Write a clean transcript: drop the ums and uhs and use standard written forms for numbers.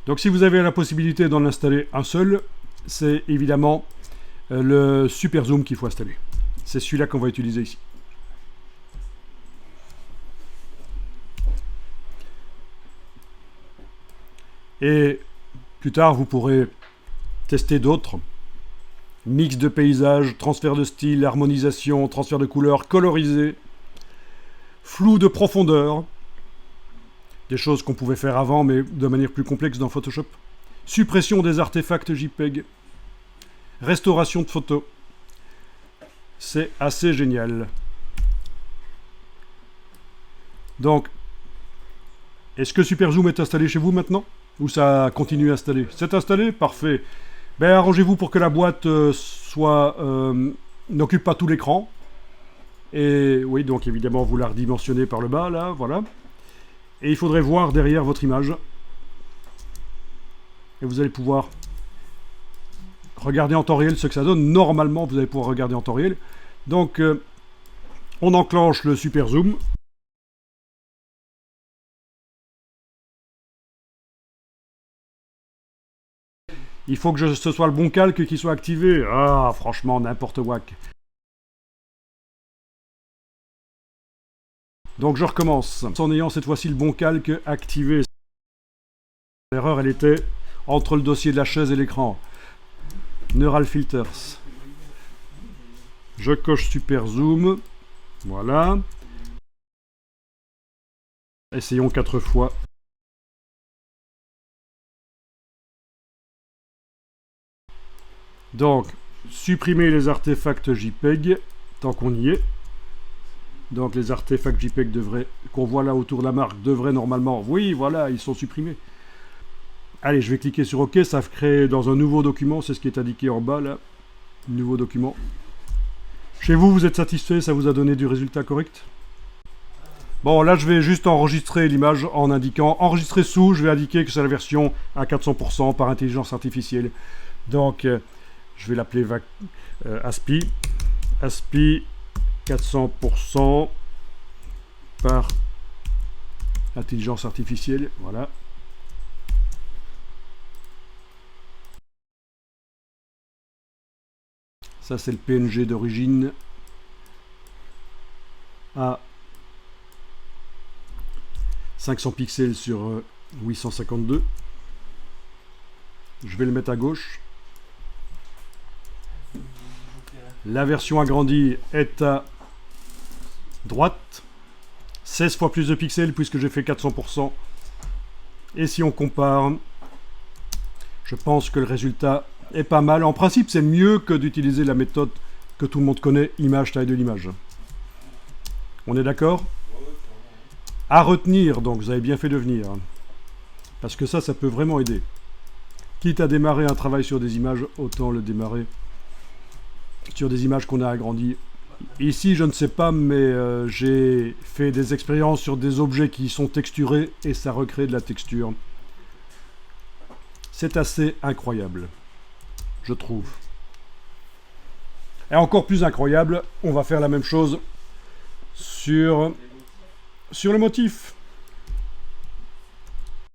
Donc si vous avez la possibilité d'en installer un seul, c'est évidemment le Super Zoom qu'il faut installer. C'est celui-là qu'on va utiliser ici. Et plus tard, vous pourrez tester d'autres. Mix de paysages, transfert de style, harmonisation, transfert de couleurs, colorisé, flou de profondeur. Des choses qu'on pouvait faire avant, mais de manière plus complexe dans Photoshop. Suppression des artefacts JPEG. Restauration de photos. C'est assez génial. Donc, est-ce que Super Zoom est installé chez vous maintenant? Ou ça continue à installer? C'est installé? Parfait. Ben, arrangez-vous pour que la boîte n'occupe pas tout l'écran. Et oui, donc évidemment, vous la redimensionnez par le bas, là, voilà. Et il faudrait voir derrière votre image. Et vous allez pouvoir regarder en temps réel ce que ça donne. Normalement, vous allez pouvoir regarder en temps réel. Donc, on enclenche le Super Zoom. Il faut que ce soit le bon calque qui soit activé. Ah, franchement, n'importe wack. Donc je recommence, en ayant cette fois-ci le bon calque activé. L'erreur, elle était entre le dossier de la chaise et l'écran. Neural Filters. Je coche Super Zoom. Voilà. Essayons 4 fois. Donc, supprimer les artefacts JPEG, tant qu'on y est. Donc les artefacts JPEG qu'on voit là autour de la marque devraient normalement... Oui, voilà, ils sont supprimés. Allez, je vais cliquer sur OK, ça crée dans un nouveau document, c'est ce qui est indiqué en bas là. Nouveau document. Chez vous, vous êtes satisfait, ça vous a donné du résultat correct? Bon, là je vais juste enregistrer l'image en indiquant... Enregistrer sous, je vais indiquer que c'est la version à 400% par intelligence artificielle. Donc, je vais l'appeler ASPI. ASPI 400% par intelligence artificielle, voilà. Ça c'est le PNG d'origine à 500 pixels sur 852. Je vais le mettre à gauche. La version agrandie est à droite. 16 fois plus de pixels puisque j'ai fait 400%. Et si on compare, je pense que le résultat est pas mal. En principe, c'est mieux que d'utiliser la méthode que tout le monde connaît, image taille de l'image. On est d'accord? À retenir, donc vous avez bien fait de venir. Parce que ça peut vraiment aider. Quitte à démarrer un travail sur des images, autant le démarrer sur des images qu'on a agrandies. Ici, je ne sais pas, mais j'ai fait des expériences sur des objets qui sont texturés et ça recrée de la texture. C'est assez incroyable, je trouve. Et encore plus incroyable, on va faire la même chose sur le motif.